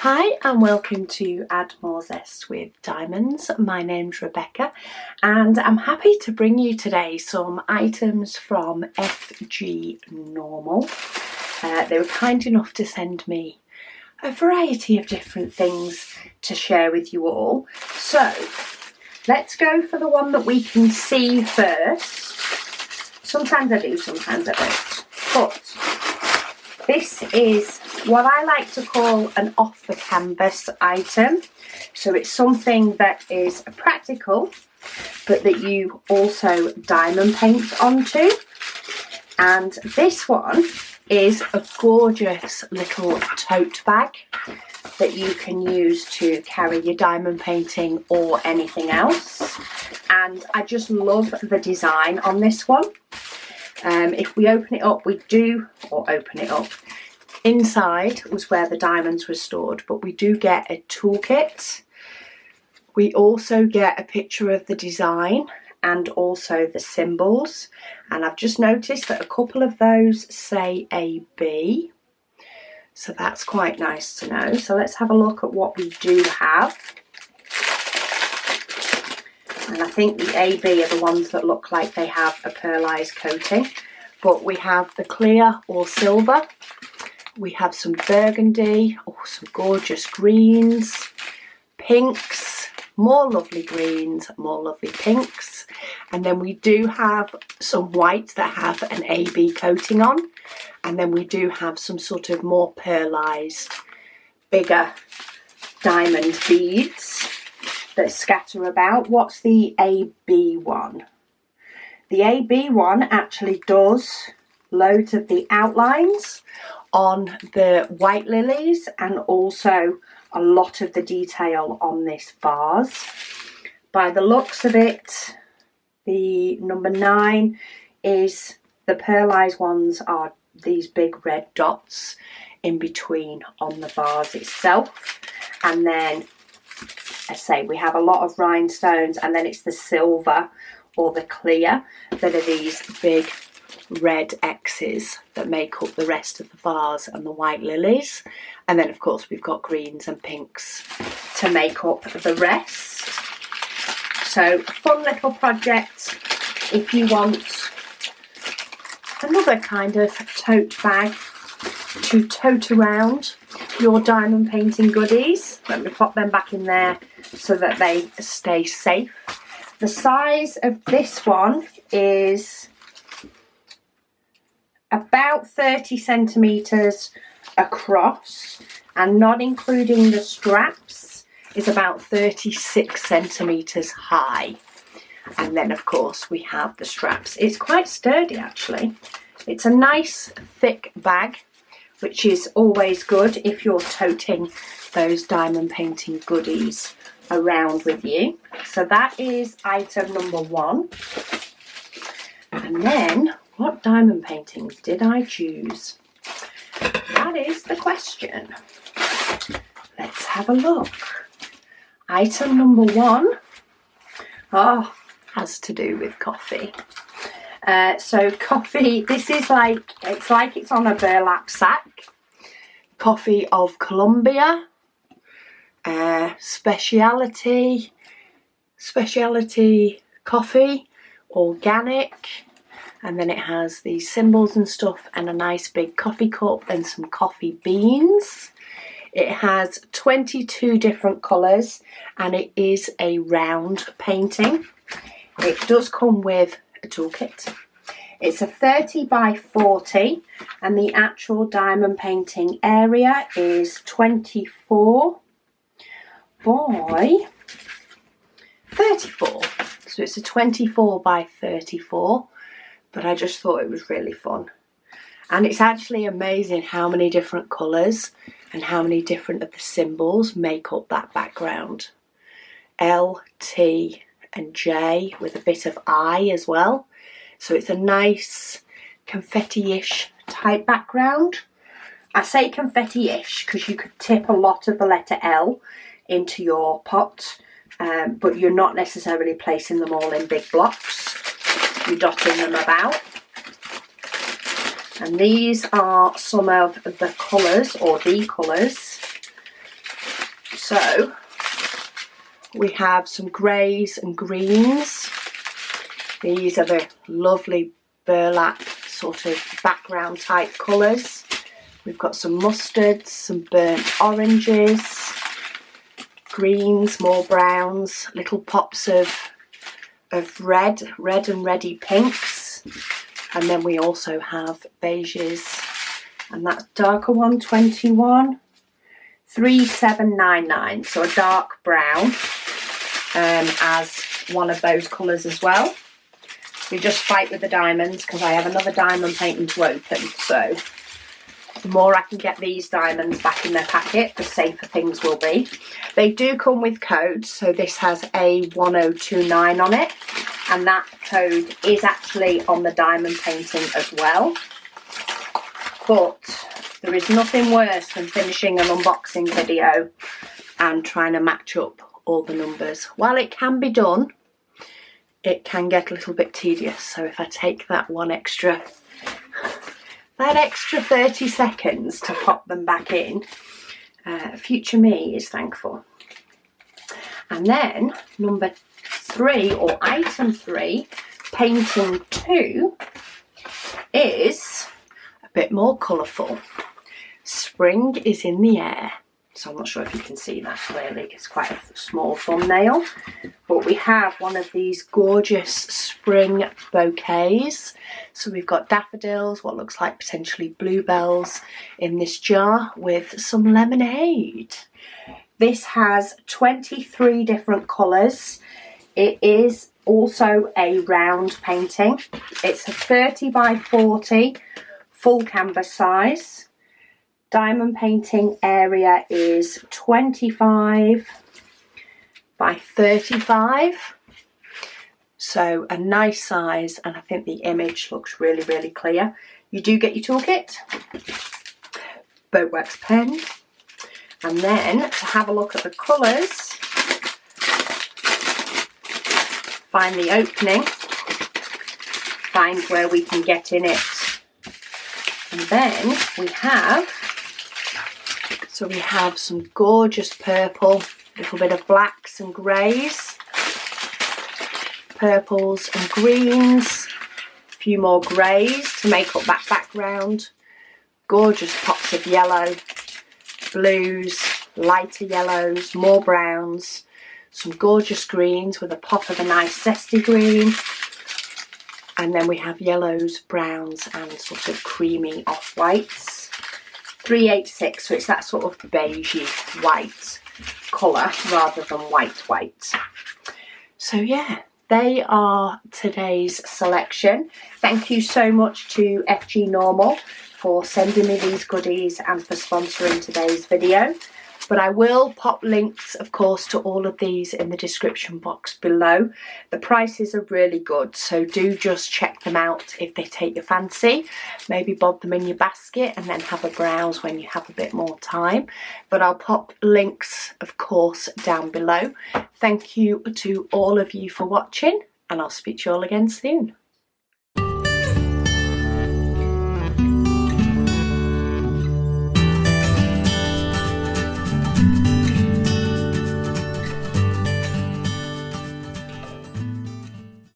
Hi and welcome to Add More Zest with Diamonds. My name's Rebecca and I'm happy to bring you today some items from FGNormal. They were kind enough to send me a variety of different things to share with you all. So let's go for the one that we can see first. Sometimes I do, sometimes I don't. But this is what I like to call an off the canvas item. So it's something that is practical, but that you also diamond paint onto. And this one is a gorgeous little tote bag that you can use to carry your diamond painting or anything else. And I just love the design on this one. If we open it up, inside was where the diamonds were stored, but we do get a toolkit. We also get a picture of the design and also the symbols. And I've just noticed that a couple of those say AB. So that's quite nice to know. So let's have a look at what we do have. And I think the AB are the ones that look like they have a pearlized coating. But we have the clear or silver. We have some burgundy, some gorgeous greens, pinks, more lovely greens, more lovely pinks. And then we do have some whites that have an AB coating on. And then we do have some sort of more pearlized, bigger diamond beads that scatter about. What's the AB one? The AB one actually does loads of the outlines on the white lilies and also a lot of the detail on this vase. By the looks of it, the number 9 is the pearlized ones are these big red dots in between on the vase itself. And then I say we have a lot of rhinestones, and then it's the silver or the clear that are these big red X's that make up the rest of the vase and the white lilies. And then of course we've got greens and pinks to make up the rest. So a fun little project if you want another kind of tote bag to tote around your diamond painting goodies. Let me pop them back in there so that they stay safe. The size of this one is about 30 centimetres across, and not including the straps is about 36 centimetres high. And then of course we have the straps. It's quite sturdy actually. It's a nice thick bag, which is always good if you're toting those diamond painting goodies around with you. So that is item number 1. And then what diamond paintings did I choose? That is the question. Let's have a look. Item number 1 has to do with coffee. So coffee, this is it's on a burlap sack. Coffee of Colombia, speciality coffee, organic. And then it has these symbols and stuff and a nice big coffee cup and some coffee beans. It has 22 different colours and it is a round painting. It does come with a toolkit. It's a 30 by 40 and the actual diamond painting area is 24 by 34. So it's a 24 by 34. But I just thought it was really fun. And it's actually amazing how many different colours and how many different of the symbols make up that background. L, T and J with a bit of I as well. So it's a nice confetti-ish type background. I say confetti-ish because you could tip a lot of the letter L into your pot, but you're not necessarily placing them all in big blocks. You're dotting them about. And these are some of the colours, or the colours, So we have some greys and greens. These are the lovely burlap sort of background type colours. We've got some mustards, some burnt oranges, greens, more browns, little pops of red and reddy pinks. And then we also have beiges, and that's darker one, 21, 3799. So a dark brown as one of those colours as well. We just fight with the diamonds because I have another diamond painting to open, so the more I can get these diamonds back in their packet, the safer things will be. They do come with codes, so this has A1029 on it, and that code is actually on the diamond painting as well. But there is nothing worse than finishing an unboxing video and trying to match up all the numbers. While it can be done, it can get a little bit tedious. So if I take that extra 30 seconds to pop them back in, future me is thankful. And then number 3, or item 3, painting 2, is a bit more colourful. Spring is in the air. So I'm not sure if you can see that clearly, it's quite a small thumbnail. But we have one of these gorgeous spring bouquets. So we've got daffodils, what looks like potentially bluebells in this jar with some lemonade. This has 23 different colours. It is also a round painting. It's a 30 by 40 full canvas size. Diamond painting area is 25 by 35. So a nice size, and I think the image looks really, really clear. You do get your toolkit, boat wax pen, and then to have a look at the colours, find the opening, find where we can get in it. And then we have some gorgeous purple, a little bit of blacks and greys, purples and greens, a few more greys to make up that background, gorgeous pops of yellow, blues, lighter yellows, more browns, some gorgeous greens with a pop of a nice zesty green, and then we have yellows, browns and sort of creamy off-whites. 386, so it's that sort of beigey white colour rather than white. So yeah, they are today's selection. Thank you so much to FGNormal for sending me these goodies and for sponsoring today's video. But I will pop links, of course, to all of these in the description box below. The prices are really good, so do just check them out if they take your fancy. Maybe bob them in your basket and then have a browse when you have a bit more time. But I'll pop links, of course, down below. Thank you to all of you for watching, and I'll speak to you all again soon.